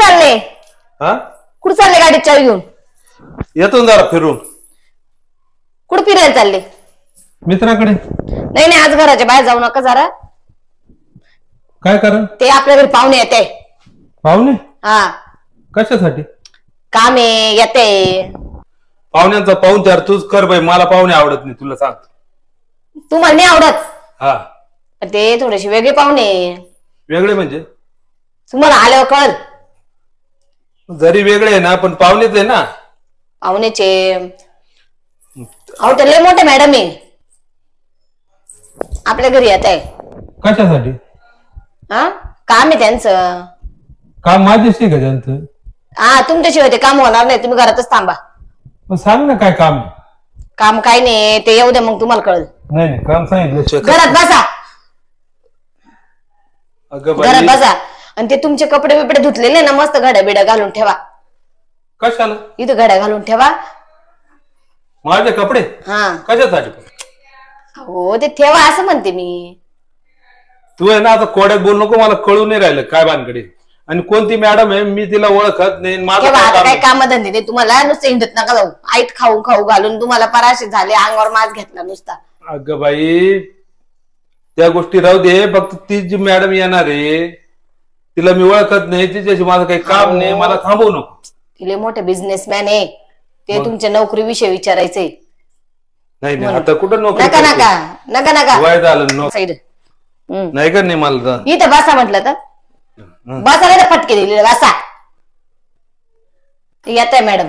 चालले? हा कुठे चालले गाडीत चावी घेऊन? येतो ना जरा फिरून. कुठे फिरायला चालले? मित्राकडे. नाही नाही, आज घराच्या बाहेर जाऊ नका जरा. काय कारण? ते आपल्या घरी पाहुणे येते. पाहुणे? हा. कशासाठी? काम आहे, येते. पाहुण्यांचा पाहुणचार तूच कर बाई, मला पाहुणे आवडत नाही, तुला सांग. तुम्हाला नाही आवडत? हा. ते थोडेसे वेगळे पाहुणे. वेगळे म्हणजे? तुम्हाला आल्यावर कळल. जरी वेगळे आहे ना, पण पाहुणेच आहे ना. पाहुणेचे. अहो ते लय मोठे मॅडम आहे, आपल्या घरी येत आहे. कशासाठी? हा, काम आहे त्यांचं. काम माझ्याशी का त्यांचं? हा, तुमच्याशिवाय ते काम होणार नाही, तुम्ही घरातच थांबा. सांग ना काय काम आहे. काम काय नाही, ते येऊ द्या मग तुम्हाला कळल. नाही काम सांगितलं. घरात बसा. अगं घरात बाई, बसा. आणि ते तुमचे कपडे बिपडे धुतलेले ना, मस्त घड्या बिड्या घालून ठेवा. कशाला? इथं घड्या घालून ठेवा. माझे कपडे? हा. कशासाठी? हो, ते ठेवा असं म्हणते मी. तू आहे ना आता कोड्यात बोल नको, मला कळून नाही राहिलं काय भानगडी. आणि कोणती मॅडम आहे मी तिला ओळखत नाही. माझं काय काम धंदे नाही तुम्हाला, नुसतं हिंडत नका जाऊ. आईत खाऊ खाऊ घालून तुम्हाला पराशे झाले, अंगावर मास घेतला नुसता. अगं बाई, त्या गोष्टी राहू दे. फक्त ती जी मॅडम येणार आहे तिला मी ओळखत नाही, तिच्याशी माझं काही काम नाही, मला थांबवू नको. तिले मोठे बिझनेसमॅन आहे ते, तुमच्या नोकरी विषयी विचारायचंय. नाही नाही, आता कुठं नोकरी? नका नका नका नका. वय झालं साईड. नाही का? नाही मला इथं बसा म्हटलं तर बसा, नाही तर फटके दिलेले बसा. येत आहे मॅडम.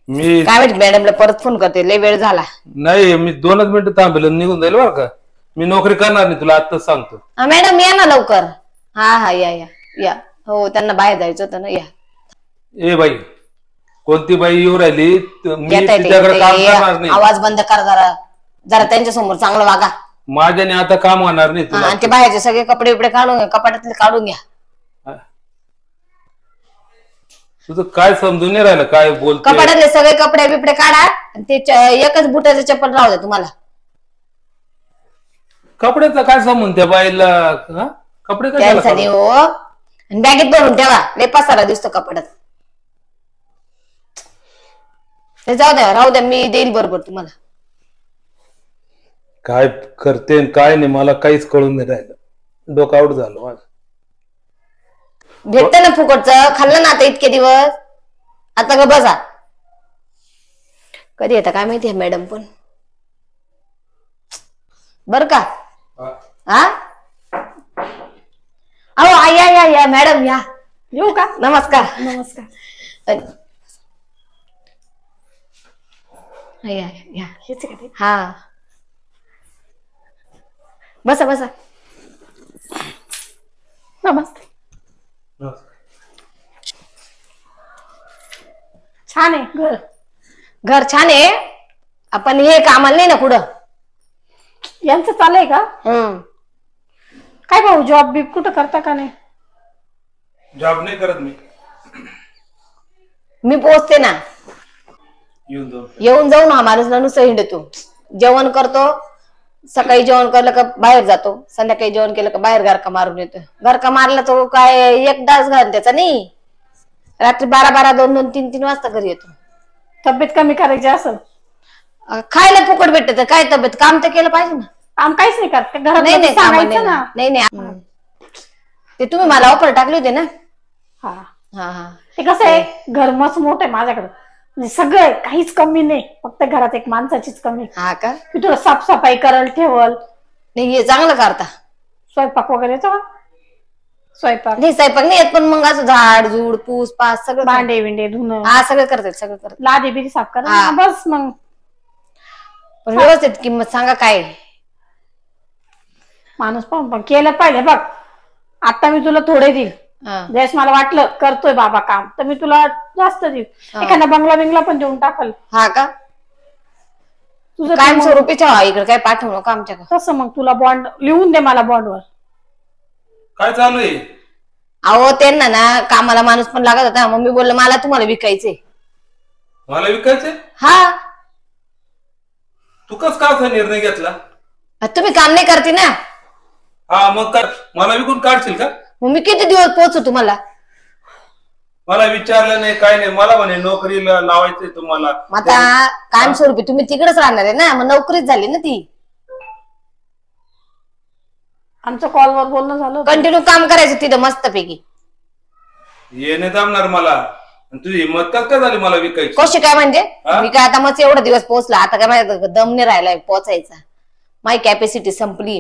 मी काय माहिती, मॅडमला परत फोन करते, लय वेळ झाला. नाही, मी 2च मिनिटं थांबेल, निघून जाईल बरं का. मी नोकरी करणार नाही, तुला आत्ताच सांगतो. मॅडम या ना लवकर. हा हा, या या या. हो, त्यांना बाहेर जायचं होतं ना, या. ए बाई, कोणती बाई येऊ राहिली? मी तिच्याकडे काम करणार नाही. आवाज बंद कर जरा. जरा त्यांच्या समोर चांगलं वागा. माझ्याने आता काम होणार नाही तुला. आणि ते बाहेरचे सगळे कपडे बिपडे काढून घ्या, कपाटातले काढून घ्या. तुझं काय समजून नाही राहिलं काय बोलतो? कपाटातले सगळे कपडे बिपडे काढा. आणि ते एकच बुटाचं चप्पल राहू द्या तुम्हाला. कपड्याचा काय संबंध त्या बाईला? कपडे त्यांसाठी हो. आणि बॅगेत भरून ठेवा, लय पसारा दिसतो कपाटात. जाऊ द्या, राहू द्या, मी देईल बरोबर तुम्हाला. काय करते काय नाही मला काहीच कळून नाही राहिलं, डोकं आउट झालं माझं. भेटतं ना फुकटचं, खाल्लं ना आता इतके दिवस. आता ग बसा. कधी येता काय माहिती मॅडम पण, बर का? हा, अहो या या या मॅडम, या. येऊ का? नमस्कार. नमस्कार. या या. हा, बसा बसा. नमस्ते. छान आहे घर. घर छान आहे. आपण हे कामाला नाही ना पुढं. यांचं चाललंय का? काय भाऊ, जॉब बीब कुठं करता का नाही? जॉब नाही करत मी पोचते ना. येऊन जाऊ ना, माणूस नुसतं हिंडतो. जेवण करतो, सकाळी जेवण करलं का बाहेर जातो, संध्याकाळी जेवण केलं का बाहेर गारका मारून येतो. गारका मारला तो काय एकदाच घाल त्याचा नाही, रात्री 12-12, 2-2, 3-3 वाजता घरी येतो. तब्येत कमी करायची असेल. खायला फुकट भेटत, काय तब्येत? काम तर केलं पाहिजे ना. काम काहीच नाही करत घरात. नाही नाही, ते तुम्ही मला ऑफर टाकले होते ना. हा हा हा. ते कसं आहे, घर मस्त मोठं आहे माझ्याकडे, म्हणजे सगळं काहीच कमी नाही, फक्त घरात एक माणसाचीच कमी. हा का? की तुला साफसफाई करल ठेवल. नाही, हे चांगलं करता. स्वयंपाक वगैरे येतो का? स्वयंपाक नाही, स्वयंपाक नाही येत, पण मग असं झाड झूड पूस पास सगळं, भांडे विंडे धुणं, हा सगळं करतात, सगळं करतात. लादी बिदी साफ करा बस. मग पण व्यवस्थित किंमत सांगा काय. माणूस पण केलं पाहिजे बघ. आता मी तुला थोडे देईल, ज्यावेळेस मला वाटलं करतोय बाबा काम, तर मी तुला जास्त देईल. एखादा बंगला बिंगला पण देऊन टाकल. हा का? तुझं कायम स्वरूपीच्या इकडे काय पाठवू नका आमच्याकडे. तसं मग तुला बॉन्ड लिहून दे मला, बॉन्डवर. काय चालू आहे? अहो त्यांना ना कामाला माणूस पण लागत होता, मग मी बोललो मला तुम्हाला विकायचंय. मला विकायचंय? हा. तू कस का निर्णय घेतला? तुम्ही काम नाही करते ना. हा, मग मला विकून काढशील का? मग मी किती दिवस पोहोचू तुम्हाला? मला विचारलं नाही काय नाही, मला म्हणे नोकरीला लावायचंय तुम्हाला. आता कायमस्वरूपी तुम्ही तिकडेच राहणार आहे ना, मग नोकरीच झाली ना ती. आमचं कॉलवर बोलणं झालं. कंटिन्यू काम करायचं तिथं मस्तपैकी. येणे जमणार मला. तुझी हिंमत का झाली मला विकायची? कशी काय म्हणजे मी काय आता मग एवढा दिवस पोहोचला, आता काय माझ्या दम नाही राहिलाय पोचायचा, माझी कॅपॅसिटी संपली.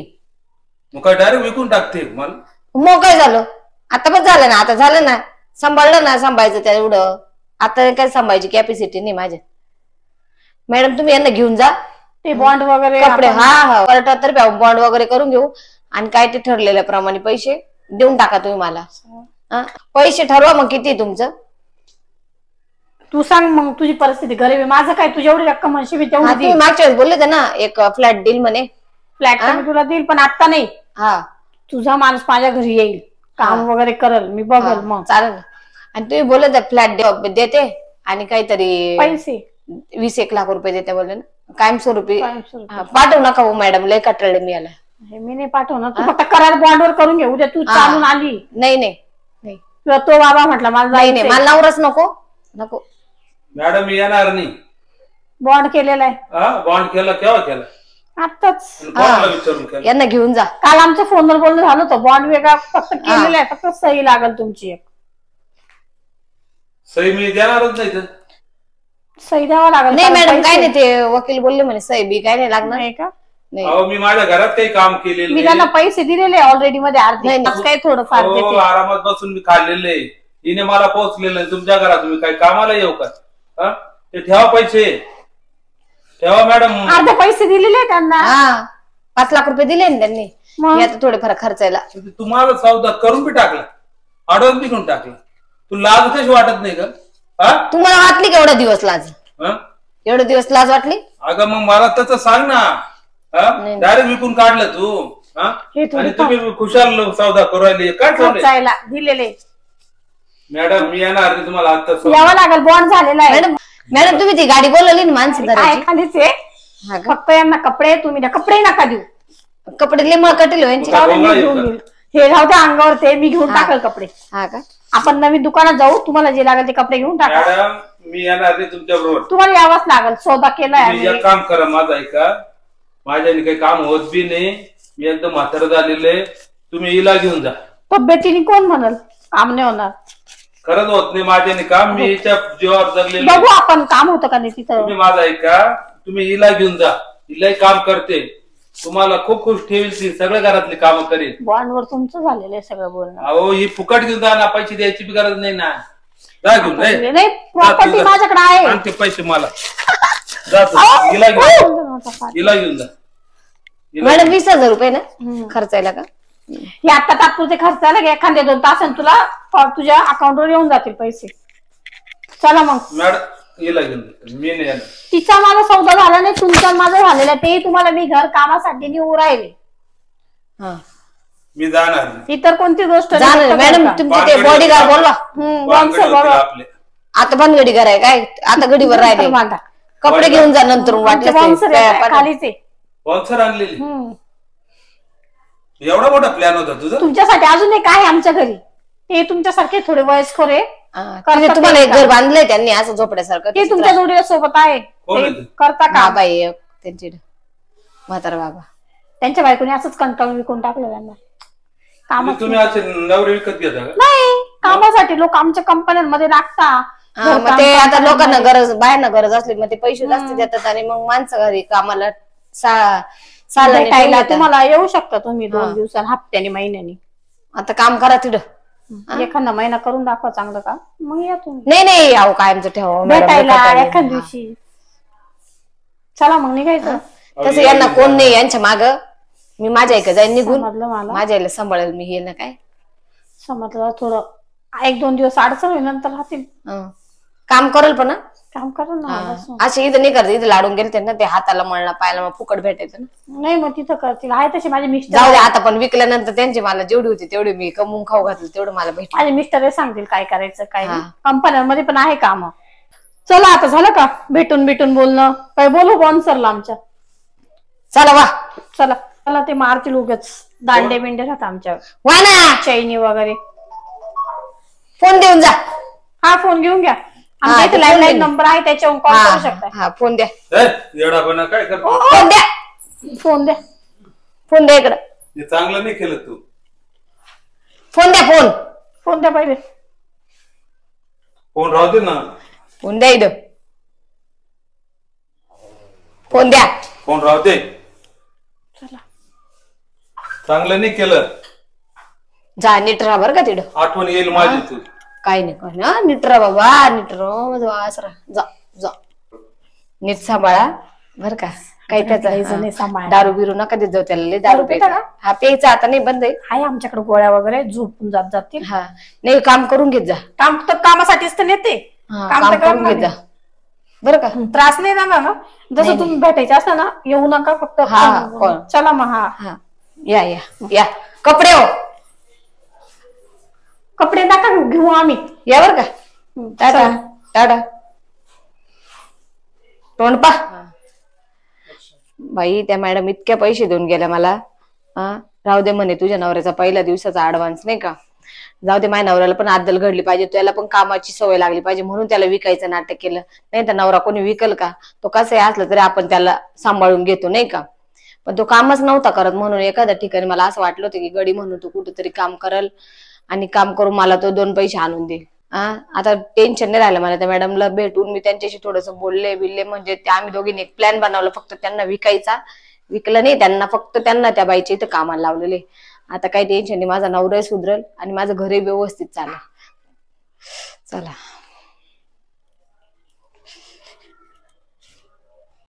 मग काय डायरेक्ट विकून टाकते मला? मग काय झालं, आता पण झालं ना, आता झालं ना, सांभाळलं ना, सांभाळायचं त्या एवढं. आता काय सांभाळायची कॅपॅसिटी नाही माझ्या. मॅडम तुम्ही यांना घेऊन जा, ते बॉन्ड वगैरे कपडे. हा कोर्टात तर बॉन्ड वगैरे करून घेऊ, आणि काय ते ठरलेल्याप्रमाणे पैसे देऊन टाका तुम्ही मला. पैसे ठरवा मग किती तुमचं. तू सांग मग तुझी परिस्थिती गरीब आहे, माझं काय, तुझी एवढी रक्कम म्हणशी मी तेवढी तुम्ही मागच्या वेळेस बोलले होते ना एक फ्लॅट डील म्हणे. फ्लॅट मी तुला देईल, पण आता नाही. हा तुझा माणूस माझ्या घरी येईल, काम वगैरे करल, मी बघल. मग चालेल. आणि तुम्ही बोलले तर फ्लॅट देते आणि काहीतरी पैसे 20-1 लाख रुपये देते बोलले ना, कायमस्वरूपी. पाठवू नका हो मॅडम, लय कटळले मी याला. मी नाही पाठवणार, तू फक्त करार बॉन्डवर करून घे. उद्या तू चालून आली नाही नाही नाही, किंवा तो बाबा म्हटला मला नाही नाही, मला नवरच नको नको. मॅडम मी येणार नाही. बॉन्ड केलेला आहे. बॉन्ड केला केव्हा केला? आताच विचारून केला. यांना घेऊन जा. काल आमच्या फोनवर बोलणं झालं होतं. बॉन्ड वेगळा फक्त केलेला आहे, फक्त सही लागल तुमची एक. सही मी देणारच नाही तर. सही द्यावा लागेल. नाही मॅडम काय नाही, ते वकील बोलले म्हणे सही बी काय नाही लागणार. नाही का? अहो मी माझ्या घरात काही काम केलेलं मी त्यांना पैसे दिलेले ऑलरेडी मध्ये अर्धे, काही थोडंफार देते. आरामात बसून मी खाल्लेले. हिने मला पोहोचलेलं आहे तुमच्या घरात. तुम्ही काय कामाला येऊ का? ते ठेवा पैसे, ठेवा मॅडम. अर्धे पैसे दिलेले त्यांना. 5 लाख रुपये दिले ना त्यांनी, मी आता थोडेफार खर्चायला. तुम्हाला सौदा करून बी टाकला, अडवून बी करून टाकला. तू लाज कशी वाटत नाही का? तुम्हाला वाटली का एवढा दिवस लाज? एवढे दिवस लाज वाटली? अगं मग मला तसं सांग ना. डायरेक्ट विकून काढलं तू, आणि तुम्ही खुशाल सौदा करू राहिली. काय खर्चायला दिलेले. मॅडम मी येणार नाही तुम्हाला आता. यावं लागेल, बॉन्ड झालेला आहे. मॅडम तुम्ही ती गाडी बोलवली ना माणसं आहे खालीच आहे. फक्त यांना कपडे, तुम्ही कपडे नका देऊ. कपडे लिमळ कटेल यांची. हे राहू द्या अंगावर, ते मी घेऊन टाकल कपडे. हा का? आपण नवीन दुकानात जाऊ, तुम्हाला जे लागेल ते कपडे घेऊन टाका. मॅडम मी येणार नाही तुमच्या बरोबर. तुम्हाला यावंच लागेल, सौदा केलाय. एक काम करा माझं ऐका, माझ्याने काही काम होत बी नाही. मी एकदम म्हातारं झालेलं आहे. तुम्ही हिला घेऊन जा. तब्येतीने कोण म्हणल काम नाही होणार? खरंच होत नाही माझ्याने काम. मी हिच्या जीवावर जगलेलं. बघू आपण काम होतं का नाही तिथं. तुम्ही माझं ऐका, तुम्ही हिला घेऊन जा. हिलाही काम करते, तुम्हाला खूप खुश ठेवील. ती सगळ्या घरातली कामं करेल. बॉन्डवर तुमचं झालेलं आहे सगळं बोलणं. अहो ही फुकट घेऊन जा ना, पैसे द्यायची बी गरज नाही ना. जा घेऊन. नाही प्रॉपर्टी माझ्याकडे आहे. आणते पैसे मला. जातो हिला घेऊन जा. मॅडम 20,000 रुपये ना खर्चायला का? हे आता तात्पुरते खर्चायला घ्या, एखाद्या 2 तासांनी तुला तुझ्या अकाउंटवर येऊन जातील पैसे. चला मग मॅडम हिला घेऊन जा. मी नाही येणार. तिचा माझा सौदा झाला नाही, तुमचा माझा झालेला. ते तुम्हाला मी घर कामासाठी निवडून राहिले. मी जाणार. इतर कोणती गोष्ट मॅडम तुमचे ते बॉडीगार्ड बोलवा. आपले आता पण गडीगार आहे काय? आता गडीवर राहिले. कपडे घेऊन जा नंतर वाटलं. खालीच आहे. स्पॉन्सर आणलेली. एवढा मोठा प्लॅन होता तुझा? तुमच्यासाठी अजून एक आहे आमच्या घरी. ते तुमच्यासारखे थोडे वयस्कर आहे. तुम्हाला एक घर बांधलंय त्यांनी असं झोपड्यासारखं. ते तुमच्या जोडीला सोबत आहे. करता का? बाबा आहे त्यांची, म्हातारा बाबा. त्यांच्या बायकोने असंच कंटाळून विकून टाकलं त्यांना. काम तुम्ही असे नवरे विकत घेता का? नाही, कामासाठी लोक आमच्या कंपन्यांमध्ये लागतात. ते आता लोकांना गरज, बाहेरनं गरज असली मग ते पैसे जास्त देतात आणि मग माणसं घरी कामाला भेटायला तुम्हाला येऊ शकता तुम्ही 2 दिवसांनी, हप्त्याने, महिन्यानी. आता काम करा तिथं. एखादा महिना करून दाखवा चांगलं काम, मग या तुम्ही. नाही नाही आहो कायमचं ठेवा भेटायला एखाद दिवशी. चला मग निघायचं. तसं यांना कोण नाही यांच्या माग. मी माझ्या ऐका जाईन निघून. मला माझ्या आईला सांभाळेल मी. हे ना काय समजलं, थोडं 1-2 दिवस अडचण होईल, नंतर राहतील. काम करेल पण काम करेल ना. असे इथं नाही करत. इथं लाडून गेले ना, ते हाताला मळला पायाला मग फुकट भेटायचं ना. नाही मग तिथं करतील. आहे तसे माझे मिस्टर. जाऊ दे आता, पण विकल्यानंतर त्यांची मला जेवढी होती तेवढी मी कमवून खाऊ घातली, तेवढं मला भेटलं. माझे मिस्टर सांगतील काय करायचं काय. कंपन्यांमध्ये पण आहे काम. चला आता झालं का भेटून बोलणं? काय बोलू स्पॉन्सरला आमच्या? चला वा. चला चला. ते मारतील उगाच. दांडे बिंडे राहतात आमच्यावर, वा ना. चैनी वगैरे. फोन देऊन जा. फोन घेऊन घ्या. हा, आमच्या ते इथे फोन लँडलाईन दे. नंबर आहे, त्याच्यावरून कॉल हा करू शकता. हा फोन द्या. येडापणा काय करतो? फोन द्या. फोन द्या. फोन द्या इकडं. हे चांगलं नाही केलं तू. फोन द्या. फोन फोन द्या पहिले. फोन राहू दे ना. फोन द्या इथं. फोन द्या. फोन राहू दे. चला चांगलं नाही केलं. जा नीट राहा बरं का तिथं. आठवण येईल माझी तू. काय नाही काय ना, नीट राहा बाबा, नीट राहा. जा जा नीट सांभाळा बरं का. काही द्यायचं नाही त्याचा सांभाळायला. दारू बिरू नका देत जाऊ त्याला. लय दारू दारू पिता प्यायचा. का? हा प्यायचा आता नाही, बंद आहे. आहे आमच्याकडे गोळ्या वगैरे, झोपून जातील. हा नाही, काम करून घेत जा. काम तर कामासाठीच तर नेते. हा, काम काम तर करून घेत जा बरं का. त्रास नाही ना ना. जसं तुम्ही भेटायचे असं ना, येऊ नका फक्त. हा, कोण? चला मग. हा हा या या या. कपडे हो, कपडे नका घेऊ आम्ही. या बरं का. टाटा चला. टाटा. तोंड पा. बाई त्या मॅडम इतक्या पैसे देऊन गेल्या मला. राहू दे म्हणे, तुझ्या नवऱ्याचा पहिल्या दिवसाचा ऍडव्हान्स नाही का. जाऊ दे, माझ्या नवऱ्याला पण आदल घडली पाहिजे, त्याला पण कामाची सवय लागली पाहिजे, म्हणून त्याला विकायचं नाटक केलं. नाही तर नवरा कोणी विकल का. तो कसंही असलं तरी आपण त्याला सांभाळून घेतो नाही का. पण तो कामच नव्हता करत, म्हणून एखाद्या ठिकाणी मला असं वाटलं होतं की गडी म्हणून तो कुठेतरी काम करल आणि काम करून मला तो 2 पैसे आणून देईल. आता टेन्शन नाही राहिलं मला. त्या मॅडमला भेटून मी त्यांच्याशी थोडस बोलले बिलले, म्हणजे आम्ही दोघींनी एक प्लॅन बनवला, फक्त त्यांना विकायचा. विकलं नाही त्यांना, फक्त त्यांना त्या बाईच्या इथं कामाला लावलेले. आता काही टेन्शन नाही, माझा नवरा सुधरल आणि माझं घरही व्यवस्थित चालेल. चला.